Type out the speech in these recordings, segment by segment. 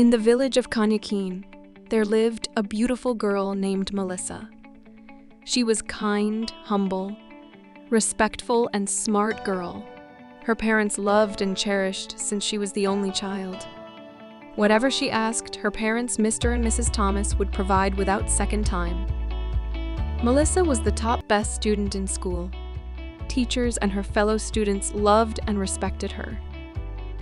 In the village of Kanyakeen, there lived a beautiful girl named Melissa. She was kind, humble, respectful, and smart girl. Her parents loved and cherished since she was the only child. Whatever she asked, her parents, Mr. and Mrs. Thomas, would provide without second time. Melissa was the top best student in school. Teachers and her fellow students loved and respected her.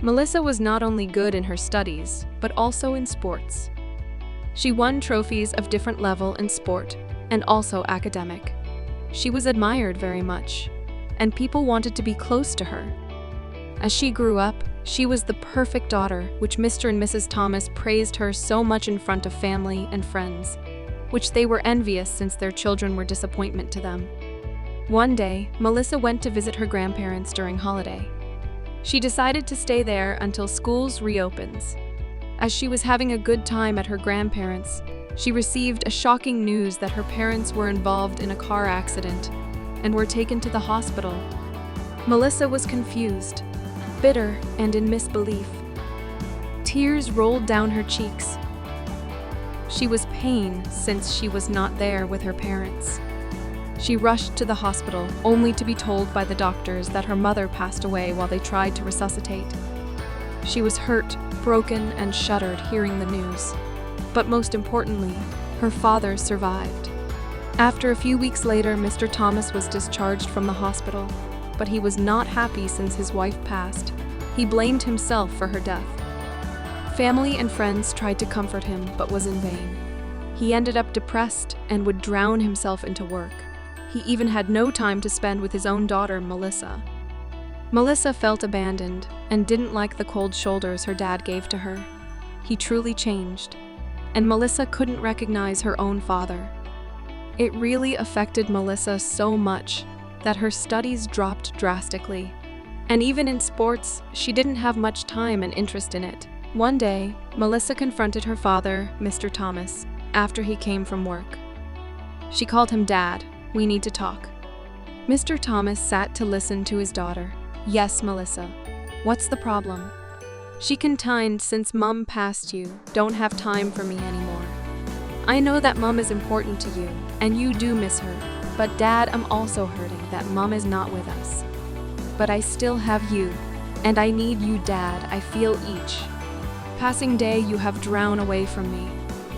Melissa was not only good in her studies, but also in sports. She won trophies of different level in sport and also academic. She was admired very much, and people wanted to be close to her. As she grew up, she was the perfect daughter, which Mr. and Mrs. Thomas praised her so much in front of family and friends, which they were envious since their children were disappointment to them. One day, Melissa went to visit her grandparents during holiday. She decided to stay there until schools reopens. As she was having a good time at her grandparents', she received a shocking news that her parents were involved in a car accident and were taken to the hospital. Melissa was confused, bitter, and in misbelief. Tears rolled down her cheeks. She was pained since she was not there with her parents. She rushed to the hospital, only to be told by the doctors that her mother passed away while they tried to resuscitate. She was hurt, broken, and shuddered hearing the news. But most importantly, her father survived. After a few weeks later, Mr. Thomas was discharged from the hospital, but he was not happy since his wife passed. He blamed himself for her death. Family and friends tried to comfort him, but was in vain. He ended up depressed and would drown himself into work. He even had no time to spend with his own daughter, Melissa. Melissa felt abandoned and didn't like the cold shoulders her dad gave to her. He truly changed, and Melissa couldn't recognize her own father. It really affected Melissa so much that her studies dropped drastically. And even in sports, she didn't have much time and interest in it. One day, Melissa confronted her father, Mr. Thomas, after he came from work. She called him Dad. "We need to talk." Mr. Thomas sat to listen to his daughter. "Yes, Melissa. What's the problem?" "She contined since Mum passed you. Don't have time for me anymore. I know that Mum is important to you, and you do miss her. But Dad, I'm also hurting that Mum is not with us. But I still have you, and I need you, Dad. I feel each passing day you have drowned away from me.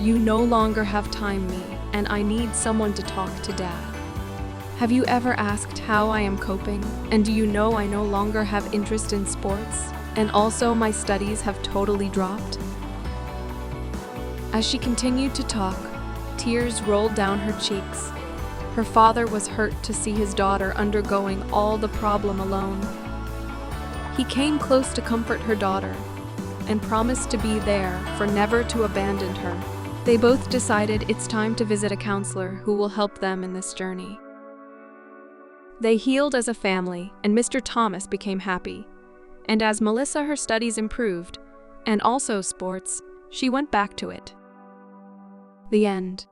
You no longer have time me, and I need someone to talk to, Dad. Have you ever asked how I am coping? And do you know I no longer have interest in sports? And also my studies have totally dropped?" As she continued to talk, tears rolled down her cheeks. Her father was hurt to see his daughter undergoing all the problem alone. He came close to comfort her daughter and promised to be there for never to abandon her. They both decided it's time to visit a counselor who will help them in this journey. They healed as a family, and Mr. Thomas became happy. And as Melissa, her studies improved, and also sports, she went back to it. The end.